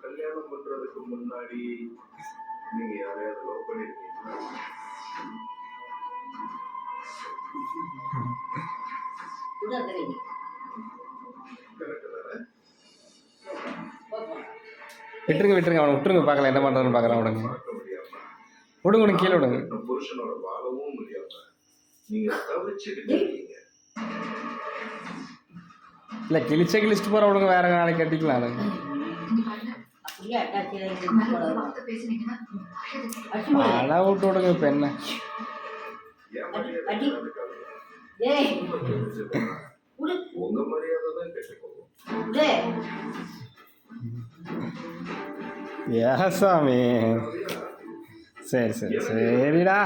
கல்யாணம் பண்றதுக்கு முன்னாடி நீங்க யாரையாவது லவ் பண்ணிருக்கீங்களா? விட்டுருங்க அவனை விட்டுருங்க, பார்க்கலாம் என்ன பண்ணுறான்னு பார்க்குறான். விடுங்க கீழே விடுங்க. புருஷனோட வாழவும் முடியாம நீங்க தவிச்சுக்கிட்டு இருக்கீங்க. இல்லை கிழிச்சிட்டு போகிற விடுங்க, வேற நாளைக்கு கட்டிக்கலாம். அழ விட்டு விடுங்க. இப்போ என்ன உங்க மரியாதை தான் கேட்டுக்கோங்க. சாமி சரி சரிடா.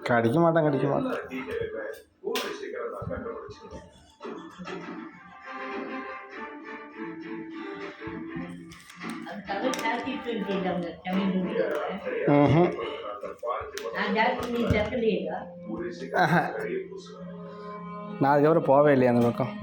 கடிக்க மாட்டான். நான் அதுக்கப்புறம் போவே இல்லையா அந்த பக்கம்.